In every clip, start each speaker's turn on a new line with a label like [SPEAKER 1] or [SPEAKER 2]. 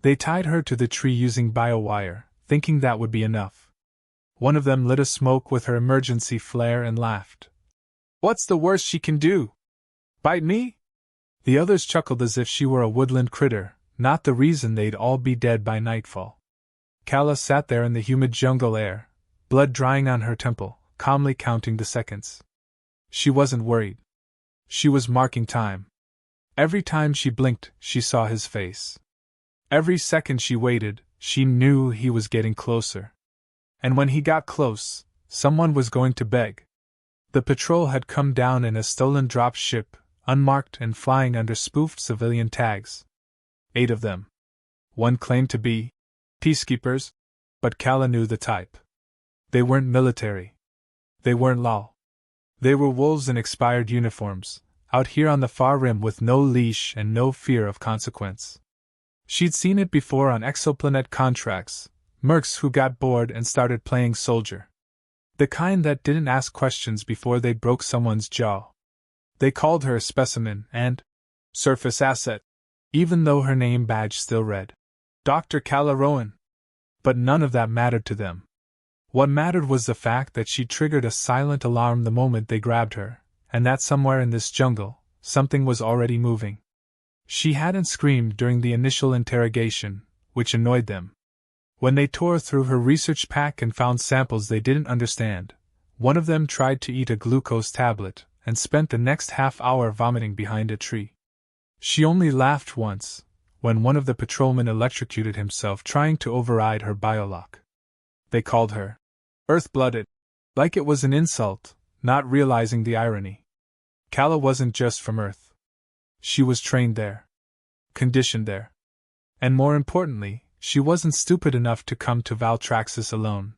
[SPEAKER 1] They tied her to the tree using biowire, thinking that would be enough. One of them lit a smoke with her emergency flare and laughed. "What's the worst she can do? Bite me?" The others chuckled as if she were a woodland critter, not the reason they'd all be dead by nightfall. Calla sat there in the humid jungle air, blood drying on her temple, calmly counting the seconds. She wasn't worried. She was marking time. Every time she blinked, she saw his face. Every second she waited, she knew he was getting closer. And when he got close, someone was going to beg. The patrol had come down in a stolen drop ship, unmarked and flying under spoofed civilian tags. 8 of them. One claimed to be peacekeepers, but Calla knew the type. They weren't military. They weren't law. They were wolves in expired uniforms, out here on the far rim with no leash and no fear of consequence. She'd seen it before on exoplanet contracts, mercs who got bored and started playing soldier. The kind that didn't ask questions before they broke someone's jaw. They called her a specimen and surface asset, even though her name badge still read Dr. Calla Rowan. But none of that mattered to them. What mattered was the fact that she triggered a silent alarm the moment they grabbed her, and that somewhere in this jungle, something was already moving. She hadn't screamed during the initial interrogation, which annoyed them. When they tore through her research pack and found samples they didn't understand, one of them tried to eat a glucose tablet and spent the next half-hour vomiting behind a tree. She only laughed once, when one of the patrolmen electrocuted himself trying to override her biolock. They called her Earth-blooded, like it was an insult, not realizing the irony. Calla wasn't just from Earth. She was trained there. Conditioned there. And more importantly, she wasn't stupid enough to come to Valtraxis alone.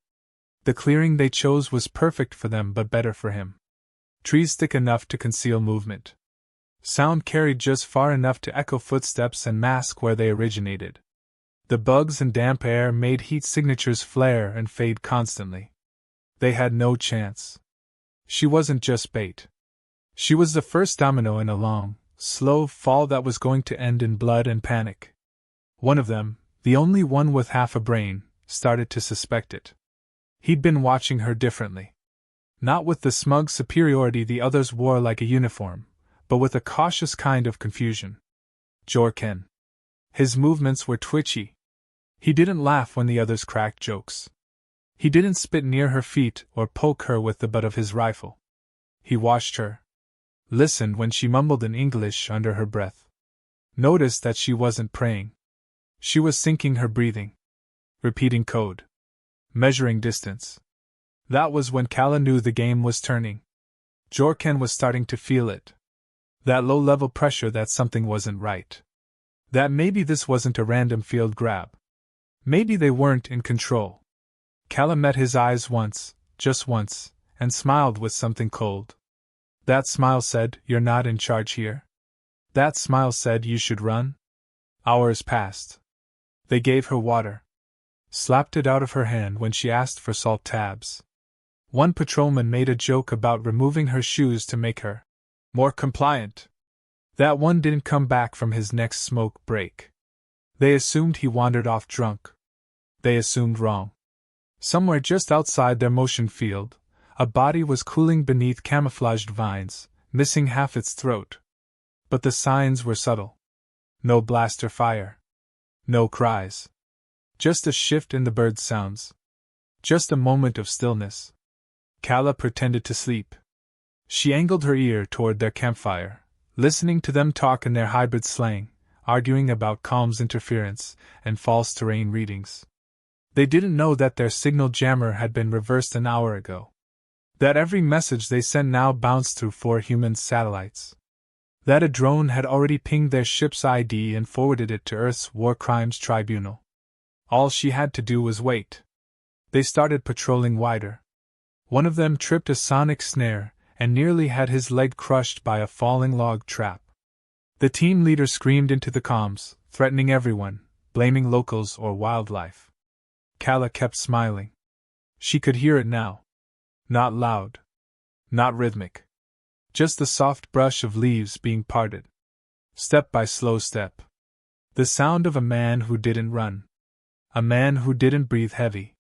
[SPEAKER 1] The clearing they chose was perfect for them but better for him. Trees thick enough to conceal movement. Sound carried just far enough to echo footsteps and mask where they originated. The bugs and damp air made heat signatures flare and fade constantly. They had no chance. She wasn't just bait. She was the first domino in a long, slow fall that was going to end in blood and panic. One of them, the only one with half a brain, started to suspect it. He'd been watching her differently. Not with the smug superiority the others wore like a uniform, but with a cautious kind of confusion. Jorken. His movements were twitchy. He didn't laugh when the others cracked jokes. He didn't spit near her feet or poke her with the butt of his rifle. He watched her. Listened when she mumbled in English under her breath. Noticed that she wasn't praying. She was syncing her breathing. Repeating code. Measuring distance. That was when Calla knew the game was turning. Jorken was starting to feel it. That low-level pressure that something wasn't right. That maybe this wasn't a random field grab. Maybe they weren't in control. Calla met his eyes once, just once, and smiled with something cold. That smile said, "You're not in charge here." That smile said, "You should run." Hours passed. They gave her water. Slapped it out of her hand when she asked for salt tabs. One patrolman made a joke about removing her shoes to make her more compliant. That one didn't come back from his next smoke break. They assumed he wandered off drunk. They assumed wrong. Somewhere just outside their motion field, a body was cooling beneath camouflaged vines, missing half its throat. But the signs were subtle. No blaster fire. No cries. Just a shift in the bird sounds. Just a moment of stillness. Calla pretended to sleep. She angled her ear toward their campfire, listening to them talk in their hybrid slang, arguing about comms interference and false terrain readings. They didn't know that their signal jammer had been reversed an hour ago. That every message they sent now bounced through 4 human satellites. That a drone had already pinged their ship's ID and forwarded it to Earth's War Crimes Tribunal. All she had to do was wait. They started patrolling wider. One of them tripped a sonic snare and nearly had his leg crushed by a falling log trap. The team leader screamed into the comms, threatening everyone, blaming locals or wildlife. Calla kept smiling. She could hear it now. Not loud. Not rhythmic. Just the soft brush of leaves being parted. Step by slow step. The sound of a man who didn't run. A man who didn't breathe heavy.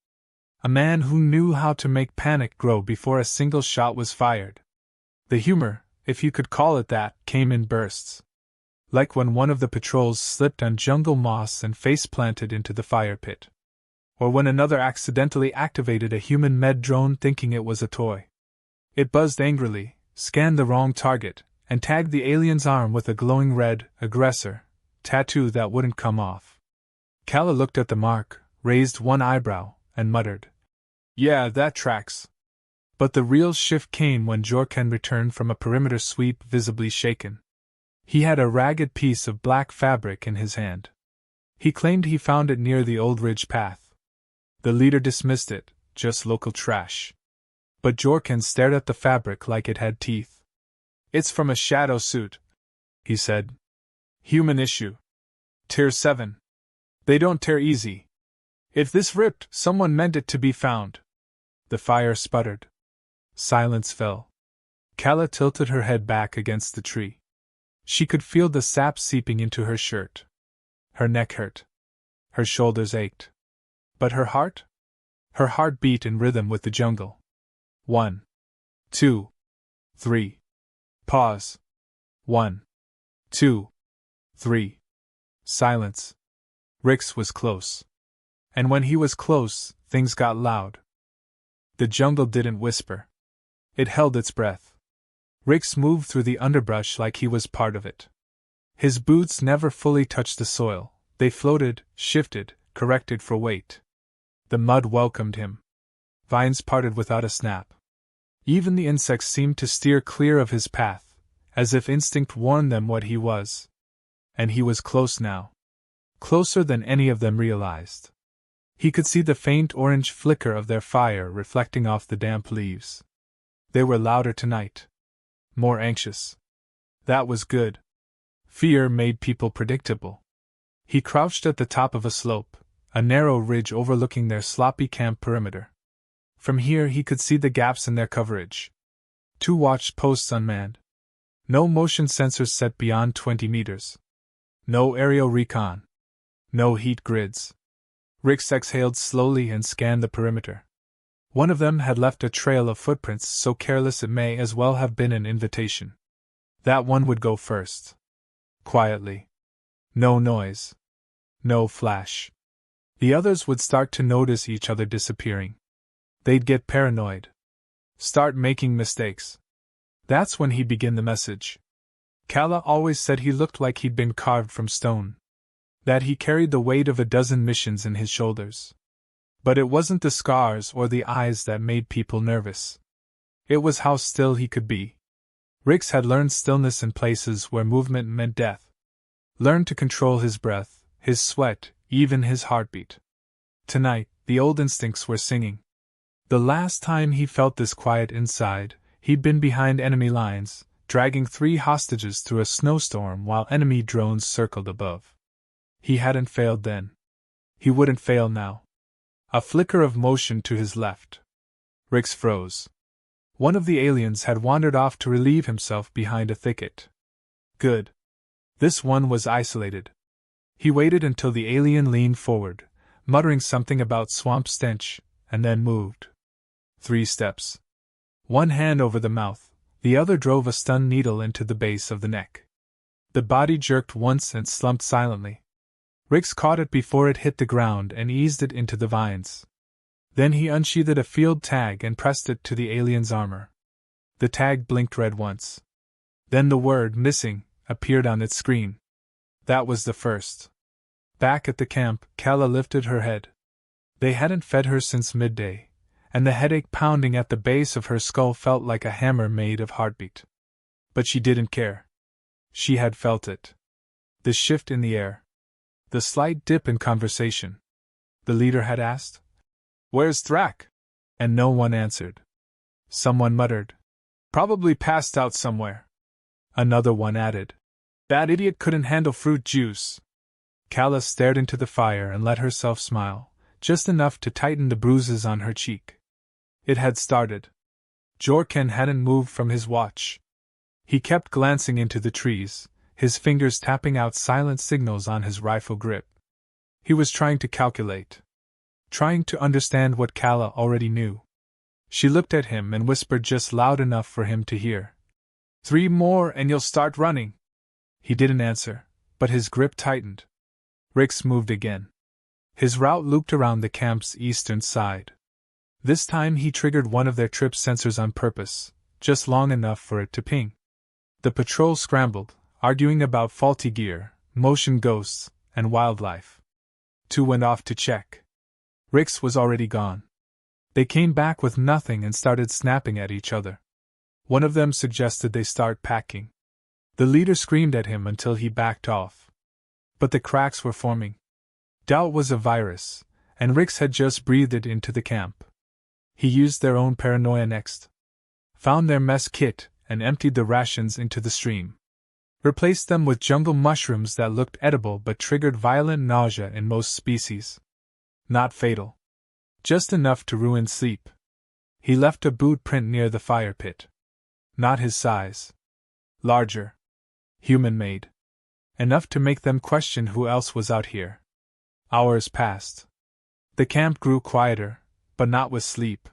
[SPEAKER 1] A man who knew how to make panic grow before a single shot was fired. The humor, if you could call it that, came in bursts. Like when one of the patrols slipped on jungle moss and face-planted into the fire pit. Or when another accidentally activated a human med drone thinking it was a toy. It buzzed angrily, scanned the wrong target, and tagged the alien's arm with a glowing red aggressor tattoo that wouldn't come off. Kala looked at the mark, raised one eyebrow, and muttered, "Yeah, that tracks." But the real shift came when Jorken returned from a perimeter sweep visibly shaken. He had a ragged piece of black fabric in his hand. He claimed he found it near the old ridge path. The leader dismissed it, just local trash. But Jorken stared at the fabric like it had teeth. "It's from a shadow suit," he said. "Human issue. Tier 7. They don't tear easy. If this ripped, someone meant it to be found." The fire sputtered. Silence fell. Kala tilted her head back against the tree. She could feel the sap seeping into her shirt. Her neck hurt. Her shoulders ached. But her heart? Her heart beat in rhythm with the jungle. 1, 2, 3. Pause. 1, 2, 3. Silence. Rix was close. And when he was close, things got loud. The jungle didn't whisper. It held its breath. Rix moved through the underbrush like he was part of it. His boots never fully touched the soil. They floated, shifted, corrected for weight. The mud welcomed him. Vines parted without a snap. Even the insects seemed to steer clear of his path, as if instinct warned them what he was. And he was close now. Closer than any of them realized. He could see the faint orange flicker of their fire reflecting off the damp leaves. They were louder tonight. More anxious. That was good. Fear made people predictable. He crouched at the top of a slope, a narrow ridge overlooking their sloppy camp perimeter. From here he could see the gaps in their coverage. 2 watch posts unmanned. No motion sensors set beyond 20 meters. No aerial recon. No heat grids. Rix exhaled slowly and scanned the perimeter. One of them had left a trail of footprints so careless it may as well have been an invitation. That one would go first. Quietly. No noise. No flash. The others would start to notice each other disappearing. They'd get paranoid. Start making mistakes. That's when he'd begin the message. Kala always said he looked like he'd been carved from stone. That he carried the weight of a dozen missions in his shoulders. But it wasn't the scars or the eyes that made people nervous. It was how still he could be. Rix had learned stillness in places where movement meant death. Learned to control his breath, his sweat, even his heartbeat. Tonight, the old instincts were singing. The last time he felt this quiet inside, he'd been behind enemy lines, dragging 3 hostages through a snowstorm while enemy drones circled above. He hadn't failed then. He wouldn't fail now. A flicker of motion to his left. Rix froze. One of the aliens had wandered off to relieve himself behind a thicket. Good. This one was isolated. He waited until the alien leaned forward, muttering something about swamp stench, and then moved. 3 steps. One hand over the mouth, the other drove a stun needle into the base of the neck. The body jerked once and slumped silently. Rix caught it before it hit the ground and eased it into the vines. Then he unsheathed a field tag and pressed it to the alien's armor. The tag blinked red once. Then the word "missing" appeared on its screen. That was the first. Back at the camp, Kala lifted her head. They hadn't fed her since midday, and the headache pounding at the base of her skull felt like a hammer made of heartbeat. But she didn't care. She had felt it. The shift in the air. The slight dip in conversation. The leader had asked, "Where's Thrak?" And no one answered. Someone muttered, "Probably passed out somewhere." Another one added, "That idiot couldn't handle fruit juice." Kala stared into the fire and let herself smile, just enough to tighten the bruises on her cheek. It had started. Jorken hadn't moved from his watch. He kept glancing into the trees, his fingers tapping out silent signals on his rifle grip. He was trying to calculate. Trying to understand what Calla already knew. She looked at him and whispered just loud enough for him to hear. 3 more and you'll start running. He didn't answer, but his grip tightened. Rix moved again. His route looped around the camp's eastern side. This time he triggered one of their trip sensors on purpose, just long enough for it to ping. The patrol scrambled, arguing about faulty gear, motion ghosts, and wildlife. 2 went off to check. Rix was already gone. They came back with nothing and started snapping at each other. One of them suggested they start packing. The leader screamed at him until he backed off. But the cracks were forming. Doubt was a virus, and Rix had just breathed it into the camp. He used their own paranoia next. Found their mess kit and emptied the rations into the stream. Replaced them with jungle mushrooms that looked edible but triggered violent nausea in most species. Not fatal. Just enough to ruin sleep. He left a boot print near the fire pit. Not his size. Larger. Human-made. Enough to make them question who else was out here. Hours passed. The camp grew quieter, but not with sleep.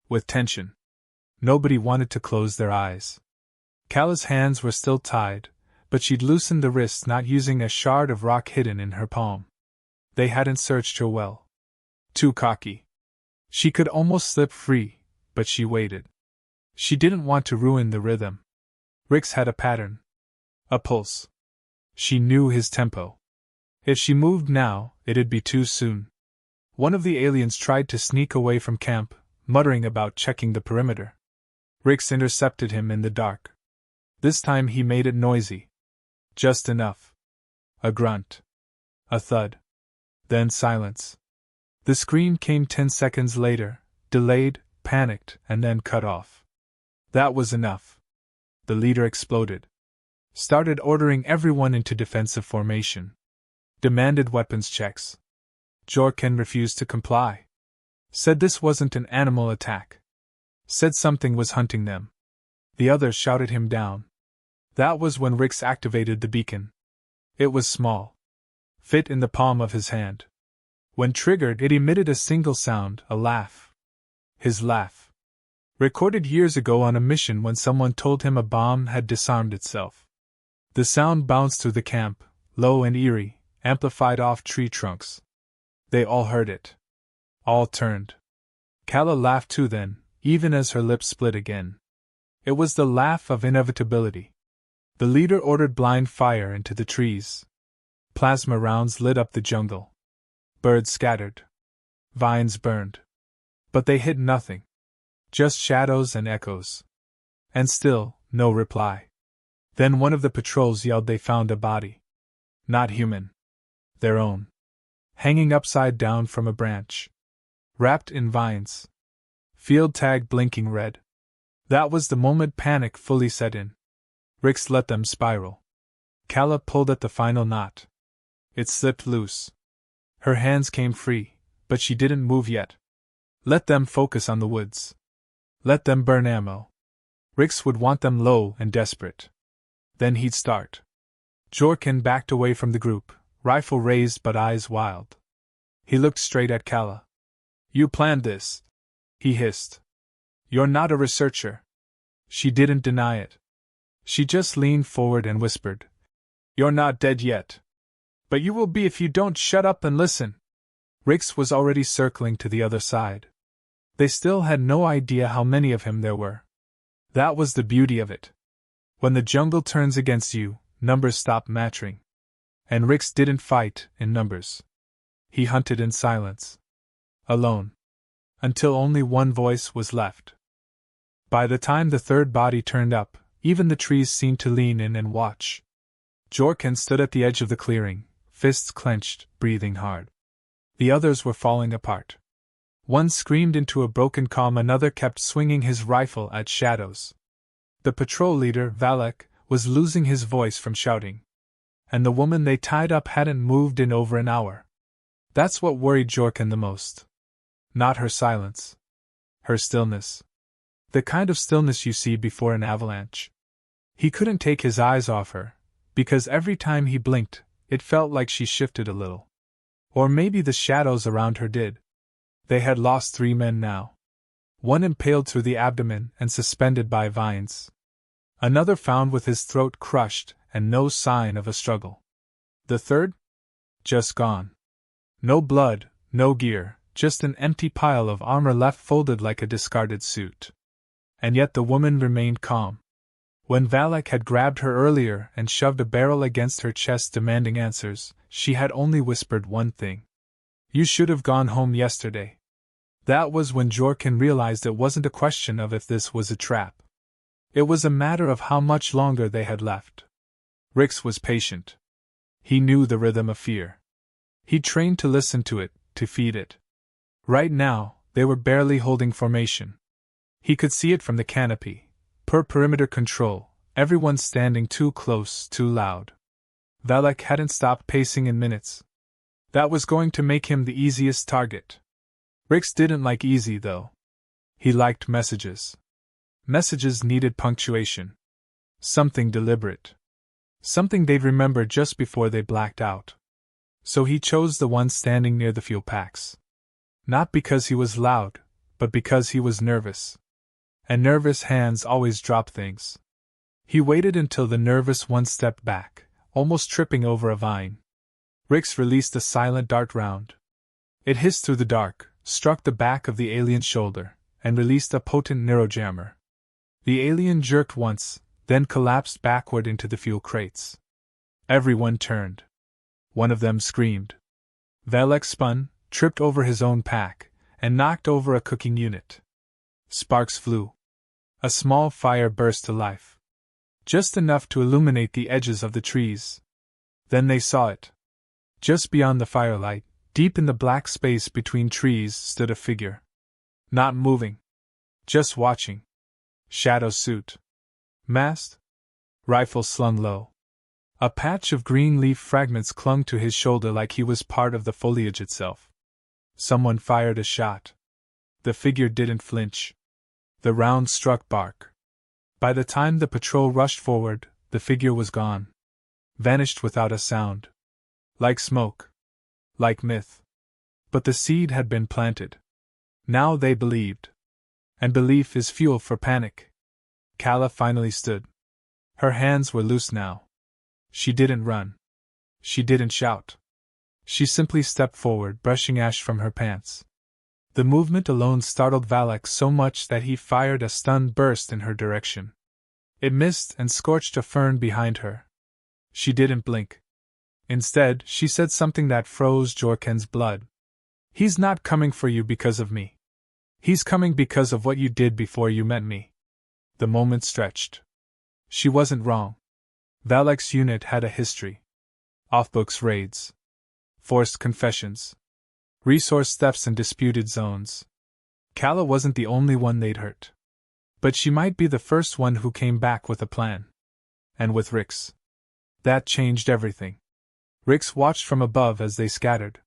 [SPEAKER 1] With tension. Nobody wanted to close their eyes. Calla's hands were still tied, but she'd loosened the wrists, not using a shard of rock hidden in her palm. They hadn't searched her well. Too cocky. She could almost slip free, but she waited. She didn't want to ruin the rhythm. Rix had a pattern. A pulse. She knew his tempo. If she moved now, it'd be too soon. One of the aliens tried to sneak away from camp, muttering about checking the perimeter. Rix intercepted him in the dark. This time he made it noisy. Just enough. A grunt. A thud. Then silence. The scream came 10 seconds later, delayed, panicked, and then cut off. That was enough. The leader exploded. Started ordering everyone into defensive formation. Demanded weapons checks. Jorken refused to comply. Said this wasn't an animal attack. Said something was hunting them. The others shouted him down. That was when Rix activated the beacon. It was small. Fit in the palm of his hand. When triggered, it emitted a single sound, a laugh. His laugh. Recorded years ago on a mission when someone told him a bomb had disarmed itself. The sound bounced through the camp, low and eerie, amplified off tree trunks. They all heard it. All turned. Calla laughed too then, even as her lips split again. It was the laugh of inevitability. The leader ordered blind fire into the trees. Plasma rounds lit up the jungle. Birds scattered. Vines burned. But they hit nothing. Just shadows and echoes. And still, no reply. Then one of the patrols yelled they found a body. Not human. Their own. Hanging upside down from a branch. Wrapped in vines. Field tag blinking red. That was the moment panic fully set in. Rix let them spiral. Calla pulled at the final knot. It slipped loose. Her hands came free, but she didn't move yet. Let them focus on the woods. Let them burn ammo. Rix would want them low and desperate. Then he'd start. Jorken backed away from the group, rifle raised but eyes wild. He looked straight at Calla. You planned this, he hissed. You're not a researcher. She didn't deny it. She just leaned forward and whispered. You're not dead yet. But you will be if you don't shut up and listen. Rix was already circling to the other side. They still had no idea how many of him there were. That was the beauty of it. When the jungle turns against you, numbers stop mattering. And Rix didn't fight in numbers. He hunted in silence. Alone. Until only one voice was left. By the time the third body turned up, even the trees seemed to lean in and watch. Jorken stood at the edge of the clearing, fists clenched, breathing hard. The others were falling apart. One screamed into a broken calm, another kept swinging his rifle at shadows. The patrol leader, Valek, was losing his voice from shouting. And the woman they tied up hadn't moved in over an hour. That's what worried Jorken the most. Not her silence. Her stillness. The kind of stillness you see before an avalanche. He couldn't take his eyes off her, because every time he blinked, it felt like she shifted a little. Or maybe the shadows around her did. They had lost 3 men now. One impaled through the abdomen and suspended by vines. Another found with his throat crushed and no sign of a struggle. The third? Just gone. No blood, no gear, just an empty pile of armor left folded like a discarded suit. And yet the woman remained calm. When Valak had grabbed her earlier and shoved a barrel against her chest demanding answers, she had only whispered one thing. "You should have gone home yesterday." That was when Jorkin realized it wasn't a question of if this was a trap. It was a matter of how much longer they had left. Rix was patient. He knew the rhythm of fear. He trained to listen to it, to feed it. Right now, they were barely holding formation. He could see it from the canopy. Per perimeter control, everyone standing too close, too loud. Valak hadn't stopped pacing in minutes. That was going to make him the easiest target. Rix didn't like easy, though. He liked messages. Messages needed punctuation. Something deliberate. Something they'd remember just before they blacked out. So he chose the one standing near the fuel packs. Not because he was loud, but because he was nervous. And nervous hands always drop things. He waited until the nervous one stepped back, almost tripping over a vine. Rix released a silent dart round. It hissed through the dark, struck the back of the alien's shoulder, and released a potent neurojammer. The alien jerked once, then collapsed backward into the fuel crates. Everyone turned. One of them screamed. Valak spun, tripped over his own pack, and knocked over a cooking unit. Sparks flew. A small fire burst to life. Just enough to illuminate the edges of the trees. Then they saw it. Just beyond the firelight, deep in the black space between trees, stood a figure. Not moving. Just watching. Shadow suit. Masked. Rifle slung low. A patch of green leaf fragments clung to his shoulder like he was part of the foliage itself. Someone fired a shot. The figure didn't flinch. The round struck bark. By the time the patrol rushed forward, the figure was gone. Vanished without a sound. Like smoke. Like myth. But the seed had been planted. Now they believed. And belief is fuel for panic. Kala finally stood. Her hands were loose now. She didn't run. She didn't shout. She simply stepped forward, brushing ash from her pants. The movement alone startled Valak so much that he fired a stunned burst in her direction. It missed and scorched a fern behind her. She didn't blink. Instead, she said something that froze Jorken's blood. "He's not coming for you because of me. He's coming because of what you did before you met me." The moment stretched. She wasn't wrong. Valak's unit had a history. Off-books raids. Forced confessions. Resource thefts in disputed zones. Kala wasn't the only one they'd hurt. But she might be the first one who came back with a plan. And with Rix. That changed everything. Rix watched from above as they scattered.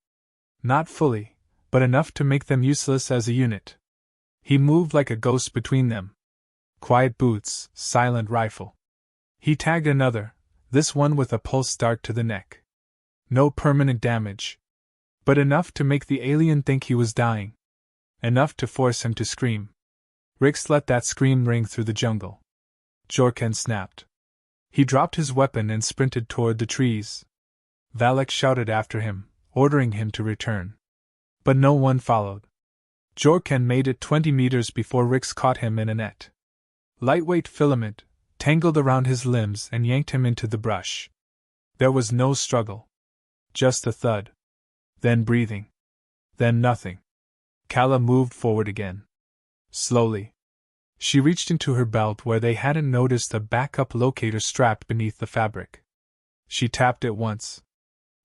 [SPEAKER 1] Not fully, but enough to make them useless as a unit. He moved like a ghost between them. Quiet boots, silent rifle. He tagged another, this one with a pulse dart to the neck. No permanent damage. But enough to make the alien think he was dying. Enough to force him to scream. Rix let that scream ring through the jungle. Jorken snapped. He dropped his weapon and sprinted toward the trees. Valak shouted after him, ordering him to return. But no one followed. Jorken made it 20 meters before Rix caught him in a net. Lightweight filament, tangled around his limbs and yanked him into the brush. There was no struggle. Just a thud. Then breathing. Then nothing. Kala moved forward again. Slowly. She reached into her belt where they hadn't noticed a backup locator strapped beneath the fabric. She tapped it once.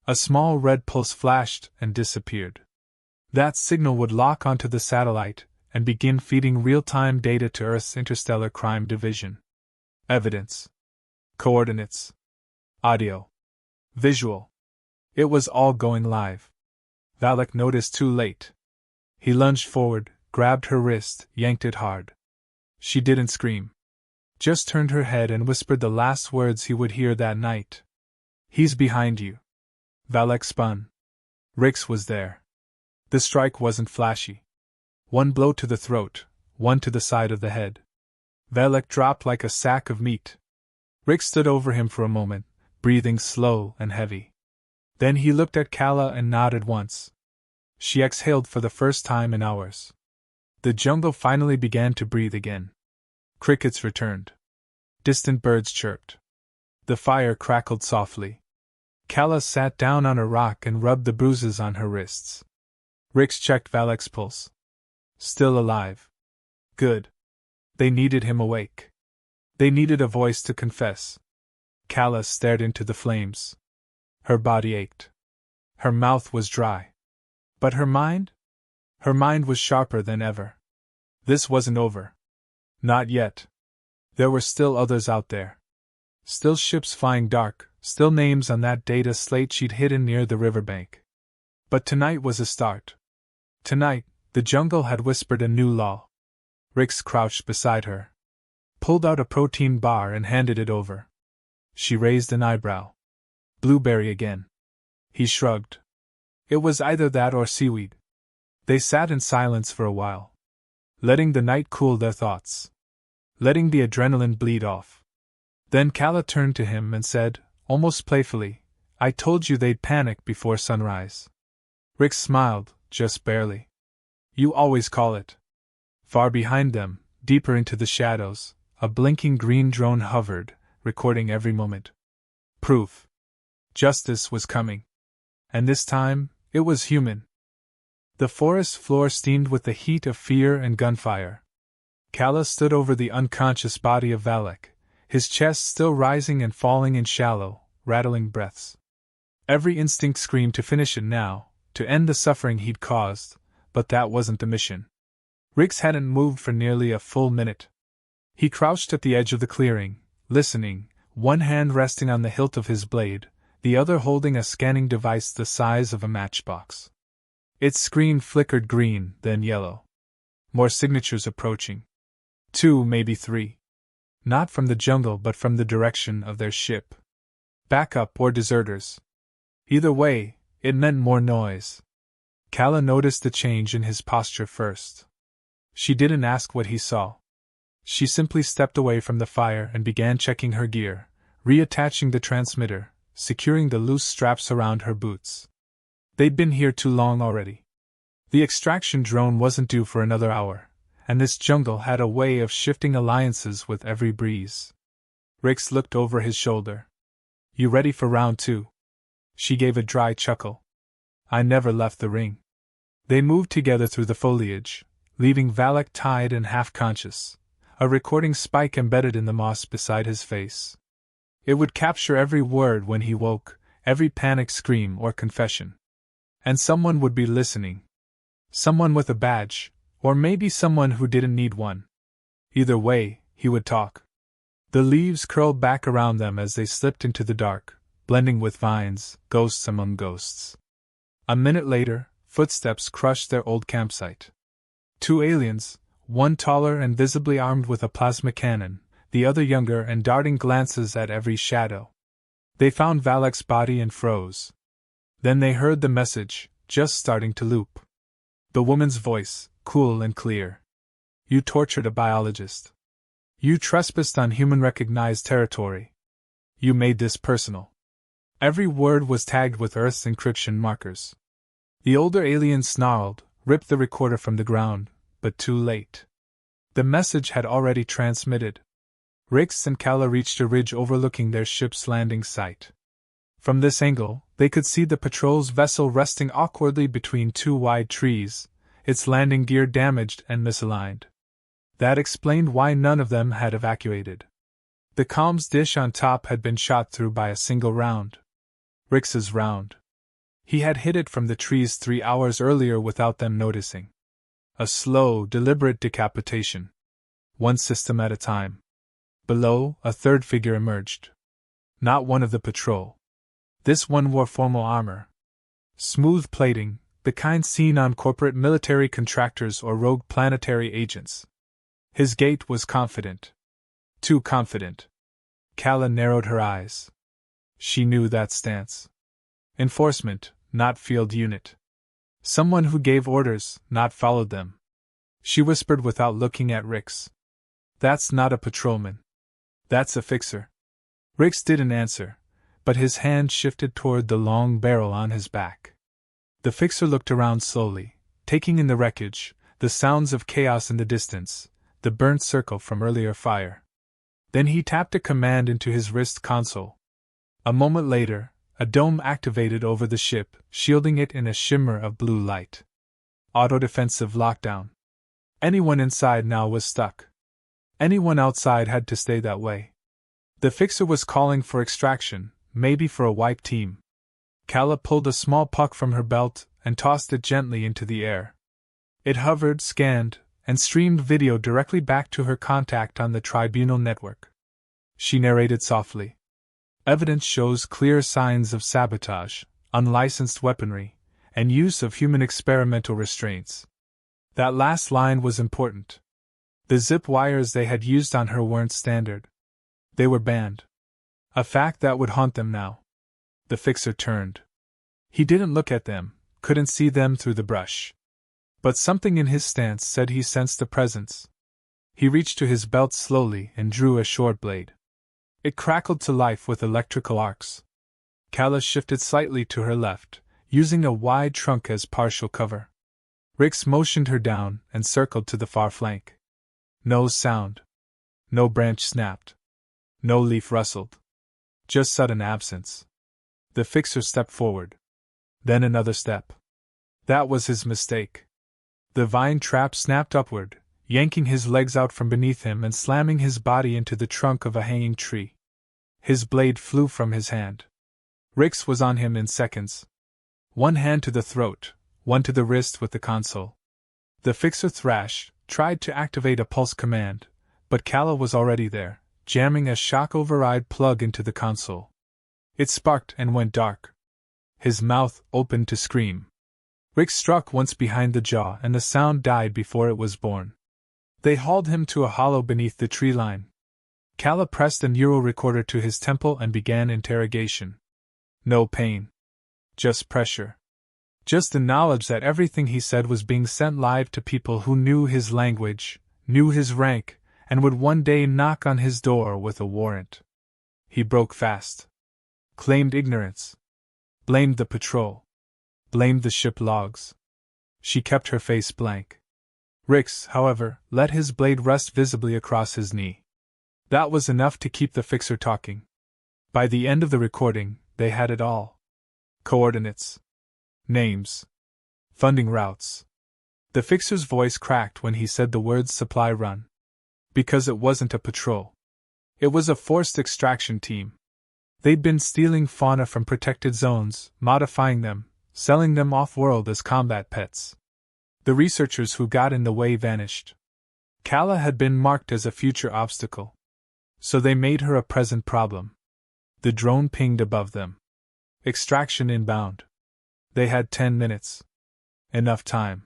[SPEAKER 1] A small red pulse flashed and disappeared. That signal would lock onto the satellite and begin feeding real-time data to Earth's Interstellar Crime Division. Evidence. Coordinates. Audio. Visual. It was all going live. Valak noticed too late. He lunged forward, grabbed her wrist, yanked it hard. She didn't scream. Just turned her head and whispered the last words he would hear that night. He's behind you. Valek spun. Rix was there. The strike wasn't flashy. One blow to the throat, one to the side of the head. Valek dropped like a sack of meat. Rix stood over him for a moment, breathing slow and heavy. Then he looked at Kala and nodded once. She exhaled for the first time in hours. The jungle finally began to breathe again. Crickets returned. Distant birds chirped. The fire crackled softly. Kala sat down on a rock and rubbed the bruises on her wrists. Rix checked Valek's pulse. Still alive. Good. They needed him awake. They needed a voice to confess. Kala stared into the flames. Her body ached. Her mouth was dry. But her mind? Her mind was sharper than ever. This wasn't over. Not yet. There were still others out there. Still ships flying dark, still names on that data slate she'd hidden near the riverbank. But tonight was a start. Tonight, the jungle had whispered a new law. Rix crouched beside her. Pulled out a protein bar and handed it over. She raised an eyebrow. Blueberry again. He shrugged. It was either that or seaweed. They sat in silence for a while, letting the night cool their thoughts, letting the adrenaline bleed off. Then Kala turned to him and said, almost playfully, I told you they'd panic before sunrise. Rix smiled, just barely. You always call it. Far behind them, deeper into the shadows, a blinking green drone hovered, recording every moment. Proof. Justice was coming. And this time, it was human. The forest floor steamed with the heat of fear and gunfire. Kala stood over the unconscious body of Valek, his chest still rising and falling in shallow, rattling breaths. Every instinct screamed to finish it now, to end the suffering he'd caused, but that wasn't the mission. Rix hadn't moved for nearly a full minute. He crouched at the edge of the clearing, listening, one hand resting on the hilt of his blade, the other holding a scanning device the size of a matchbox. Its screen flickered green, then yellow. More signatures approaching. 2, maybe 3. Not from the jungle but from the direction of their ship. Backup or deserters. Either way, it meant more noise. Kala noticed the change in his posture first. She didn't ask what he saw. She simply stepped away from the fire and began checking her gear, reattaching the transmitter, securing the loose straps around her boots. They'd been here too long already. The extraction drone wasn't due for another hour, and this jungle had a way of shifting alliances with every breeze. Rix looked over his shoulder. You ready for round 2? She gave a dry chuckle. I never left the ring. They moved together through the foliage, leaving Valek tied and half-conscious, a recording spike embedded in the moss beside his face. It would capture every word when he woke, every panic scream or confession. And someone would be listening. Someone with a badge, or maybe someone who didn't need one. Either way, he would talk. The leaves curled back around them as they slipped into the dark, blending with vines, ghosts among ghosts. A minute later, footsteps crushed their old campsite. 2 aliens, one taller and visibly armed with a plasma cannon, the other younger and darting glances at every shadow. They found Valek's body and froze. Then they heard the message, just starting to loop. The woman's voice, cool and clear. You tortured a biologist. You trespassed on human-recognized territory. You made this personal. Every word was tagged with Earth's encryption markers. The older alien snarled, ripped the recorder from the ground, but too late. The message had already transmitted. Rix and Kala reached a ridge overlooking their ship's landing site. From this angle, they could see the patrol's vessel resting awkwardly between 2 wide trees, its landing gear damaged and misaligned. That explained why none of them had evacuated. The comms dish on top had been shot through by a single round. Rix's round. He had hit it from the trees 3 hours earlier without them noticing. A slow, deliberate decapitation. One system at a time. Below, a third figure emerged. Not one of the patrol. This one wore formal armor. Smooth plating, the kind seen on corporate military contractors or rogue planetary agents. His gait was confident. Too confident. Kala narrowed her eyes. She knew that stance. Enforcement, not field unit. Someone who gave orders, not followed them. She whispered without looking at Rix. That's not a patrolman. That's a fixer. Rix didn't answer, but his hand shifted toward the long barrel on his back. The fixer looked around slowly, taking in the wreckage, the sounds of chaos in the distance, the burnt circle from earlier fire. Then he tapped a command into his wrist console. A moment later, a dome activated over the ship, shielding it in a shimmer of blue light. Auto-defensive lockdown. Anyone inside now was stuck. Anyone outside had to stay that way. The fixer was calling for extraction, maybe for a wipe team. Kala pulled a small puck from her belt and tossed it gently into the air. It hovered, scanned, and streamed video directly back to her contact on the Tribunal network. She narrated softly. Evidence shows clear signs of sabotage, unlicensed weaponry, and use of human experimental restraints. That last line was important. The zip wires they had used on her weren't standard. They were banned. A fact that would haunt them now. The fixer turned. He didn't look at them, couldn't see them through the brush. But something in his stance said he sensed a presence. He reached to his belt slowly and drew a short blade. It crackled to life with electrical arcs. Kala shifted slightly to her left, using a wide trunk as partial cover. Rix motioned her down and circled to the far flank. No sound. No branch snapped. No leaf rustled. Just sudden absence. The fixer stepped forward. Then another step. That was his mistake. The vine trap snapped upward, yanking his legs out from beneath him and slamming his body into the trunk of a hanging tree. His blade flew from his hand. Rix was on him in seconds. One hand to the throat, one to the wrist with the console. The fixer thrashed, tried to activate a pulse command, but Kala was already there, jamming a shock override plug into the console. It sparked and went dark. His mouth opened to scream. Rix struck once behind the jaw and the sound died before it was born. They hauled him to a hollow beneath the tree line. Kala pressed a neural recorder to his temple and began interrogation. No pain. Just pressure. Just the knowledge that everything he said was being sent live to people who knew his language, knew his rank, and would one day knock on his door with a warrant. He broke fast. Claimed ignorance. Blamed the patrol. Blamed the ship logs. She kept her face blank. Rix, however, let his blade rest visibly across his knee. That was enough to keep the fixer talking. By the end of the recording, they had it all. Coordinates. Names. Funding routes. The fixer's voice cracked when he said the words supply run. Because it wasn't a patrol. It was a forced extraction team. They'd been stealing fauna from protected zones, modifying them, selling them off-world as combat pets. The researchers who got in the way vanished. Kala had been marked as a future obstacle. So they made her a present problem. The drone pinged above them. Extraction inbound. They had 10 minutes. Enough time.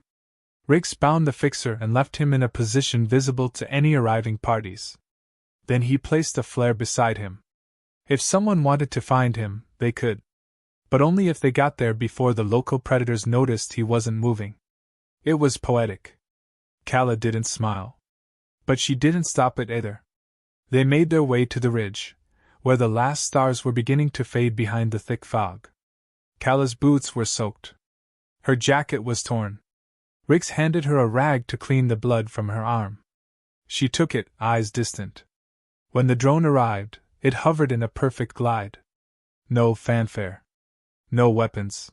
[SPEAKER 1] Rix bound the fixer and left him in a position visible to any arriving parties. Then he placed a flare beside him. If someone wanted to find him, they could. But only if they got there before the local predators noticed he wasn't moving. It was poetic. Kala didn't smile. But she didn't stop it either. They made their way to the ridge, where the last stars were beginning to fade behind the thick fog. Kala's boots were soaked. Her jacket was torn. Rix handed her a rag to clean the blood from her arm. She took it, eyes distant. When the drone arrived, it hovered in a perfect glide. No fanfare. No weapons.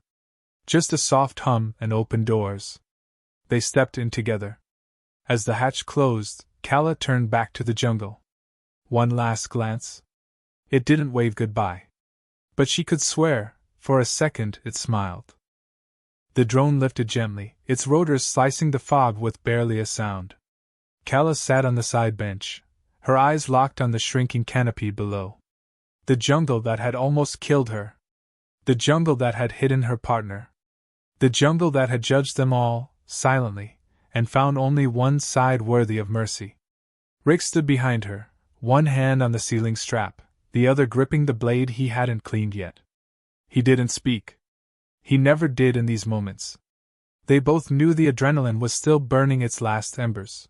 [SPEAKER 1] Just a soft hum and open doors. They stepped in together. As the hatch closed, Kala turned back to the jungle. One last glance. It didn't wave goodbye. But she could swear, for a second it smiled. The drone lifted gently, its rotors slicing the fog with barely a sound. Kala sat on the side bench, her eyes locked on the shrinking canopy below. The jungle that had almost killed her. The jungle that had hidden her partner. The jungle that had judged them all, silently, and found only one side worthy of mercy. Rix stood behind her, one hand on the ceiling strap, the other gripping the blade he hadn't cleaned yet. He didn't speak. He never did in these moments. They both knew the adrenaline was still burning its last embers.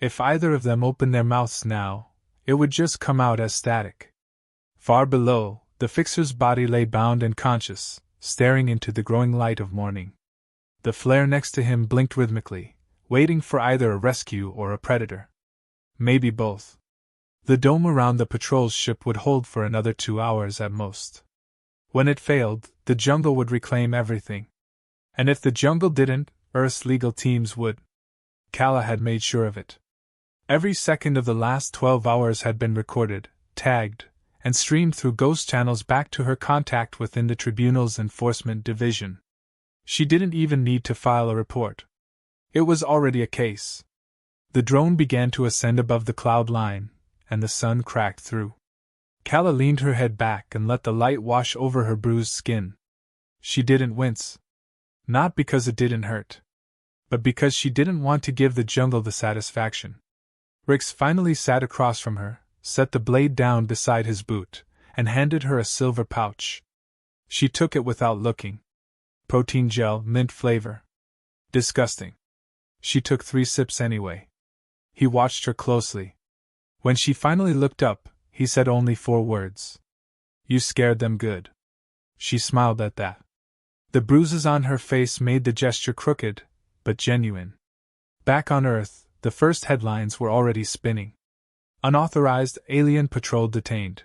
[SPEAKER 1] If either of them opened their mouths now, it would just come out as static. Far below, the fixer's body lay bound and conscious, staring into the growing light of morning. The flare next to him blinked rhythmically, waiting for either a rescue or a predator. Maybe both. The dome around the patrol ship would hold for another 2 hours at most. When it failed, the jungle would reclaim everything. And if the jungle didn't, Earth's legal teams would. Kala had made sure of it. Every second of the last 12 hours had been recorded, tagged, and streamed through ghost channels back to her contact within the Tribunal's enforcement division. She didn't even need to file a report. It was already a case. The drone began to ascend above the cloud line, and the sun cracked through. Kala leaned her head back and let the light wash over her bruised skin. She didn't wince. Not because it didn't hurt, but because she didn't want to give the jungle the satisfaction. Rix finally sat across from her, set the blade down beside his boot, and handed her a silver pouch. She took it without looking. Protein gel, mint flavor. Disgusting. She took 3 sips anyway. He watched her closely. When she finally looked up, he said only 4 words. You scared them good. She smiled at that. The bruises on her face made the gesture crooked, but genuine. Back on Earth, the first headlines were already spinning. Unauthorized alien patrol detained.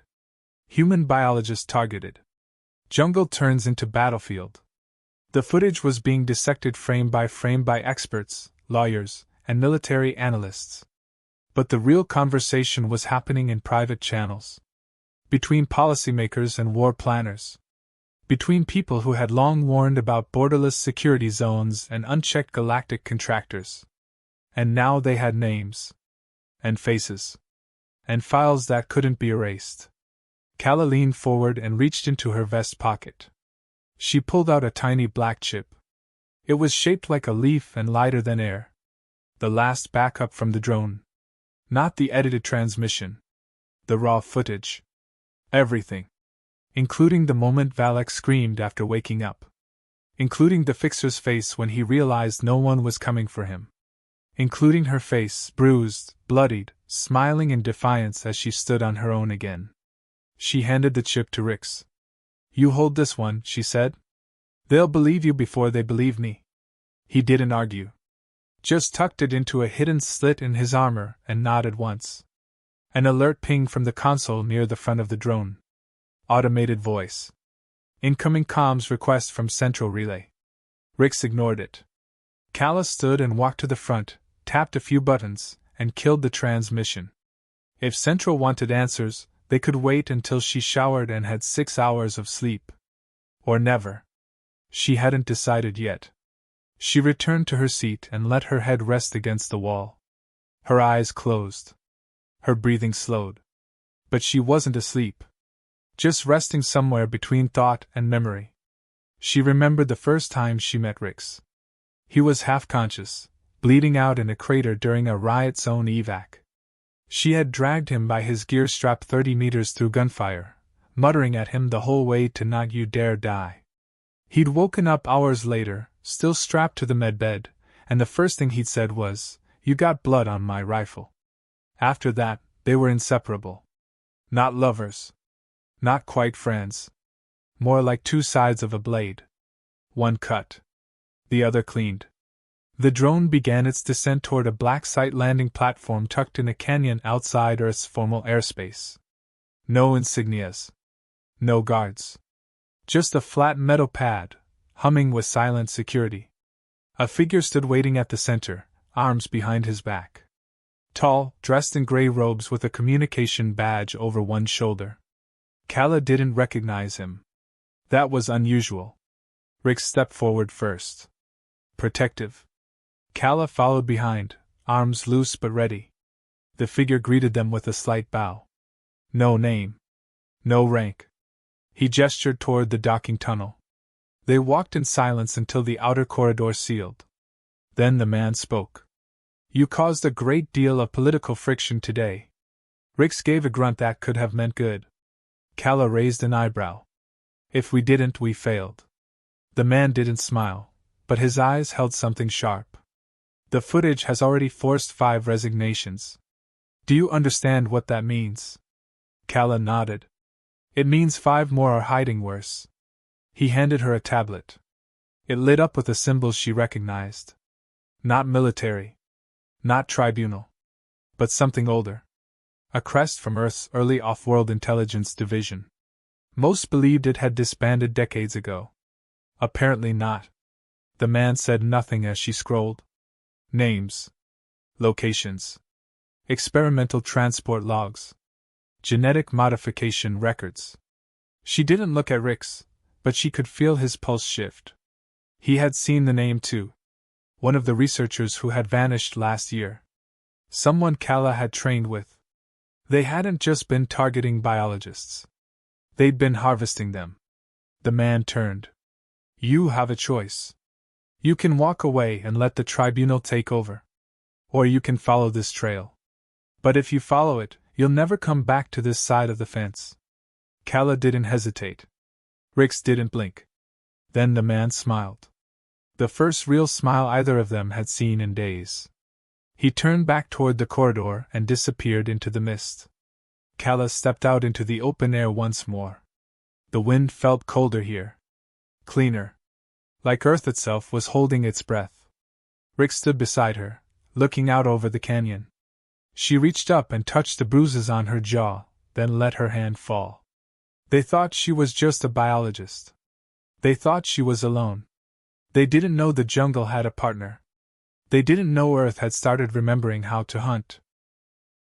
[SPEAKER 1] Human biologist targeted. Jungle turns into battlefield. The footage was being dissected frame by experts, lawyers, and military analysts. But the real conversation was happening in private channels. Between policymakers and war planners. Between people who had long warned about borderless security zones and unchecked galactic contractors. And now they had names. And faces. And files that couldn't be erased. Kala leaned forward and reached into her vest pocket. She pulled out a tiny black chip. It was shaped like a leaf and lighter than air. The last backup from the drone. Not the edited transmission. The raw footage. Everything. Including the moment Valek screamed after waking up. Including the fixer's face when he realized no one was coming for him. Including her face, bruised, bloodied, smiling in defiance as she stood on her own again. She handed the chip to Rix. You hold this one, she said. They'll believe you before they believe me. He didn't argue. Just tucked it into a hidden slit in his armor and nodded once. An alert pinged from the console near the front of the drone. Automated voice. Incoming comms request from Central Relay. Rix ignored it. Kala stood and walked to the front, tapped a few buttons, and killed the transmission. If Central wanted answers, they could wait until she showered and had 6 hours of sleep. Or never. She hadn't decided yet. She returned to her seat and let her head rest against the wall. Her eyes closed. Her breathing slowed. But she wasn't asleep. Just resting somewhere between thought and memory. She remembered the first time she met Rix. He was half-conscious, bleeding out in a crater during a riot zone evac. She had dragged him by his gear strap 30 meters through gunfire, muttering at him the whole way to "Not you dare die." He'd woken up hours later, still strapped to the medbed, and the first thing he'd said was, "You got blood on my rifle." After that, they were inseparable. Not lovers. Not quite friends. More like 2 sides of a blade. One cut. The other cleaned. The drone began its descent toward a black site landing platform tucked in a canyon outside Earth's formal airspace. No insignias. No guards. Just a flat metal pad, humming with silent security. A figure stood waiting at the center, arms behind his back. Tall, dressed in gray robes with a communication badge over one shoulder. Kala didn't recognize him. That was unusual. Rix stepped forward first. Protective. Kala followed behind, arms loose but ready. The figure greeted them with a slight bow. No name. No rank. He gestured toward the docking tunnel. They walked in silence until the outer corridor sealed. Then the man spoke. You caused a great deal of political friction today. Rix gave a grunt that could have meant good. Kala raised an eyebrow. If we didn't, we failed. The man didn't smile, but his eyes held something sharp. The footage has already forced 5 resignations. Do you understand what that means? Kala nodded. It means 5 more are hiding worse. He handed her a tablet. It lit up with a symbol she recognized. Not military. Not tribunal. But something older. A crest from Earth's early off-world intelligence division. Most believed it had disbanded decades ago. Apparently not. The man said nothing as she scrolled. Names. Locations. Experimental transport logs. Genetic modification records. She didn't look at Rix, but she could feel his pulse shift. He had seen the name too. One of the researchers who had vanished last year. Someone Kala had trained with. They hadn't just been targeting biologists. They'd been harvesting them. The man turned. You have a choice. You can walk away and let the tribunal take over. Or you can follow this trail. But if you follow it, you'll never come back to this side of the fence. Kala didn't hesitate. Rix didn't blink. Then the man smiled. The first real smile either of them had seen in days. He turned back toward the corridor and disappeared into the mist. Kala stepped out into the open air once more. The wind felt colder here. Cleaner. Like Earth itself was holding its breath. Rix stood beside her, looking out over the canyon. She reached up and touched the bruises on her jaw, then let her hand fall. They thought she was just a biologist. They thought she was alone. They didn't know the jungle had a partner. They didn't know Earth had started remembering how to hunt.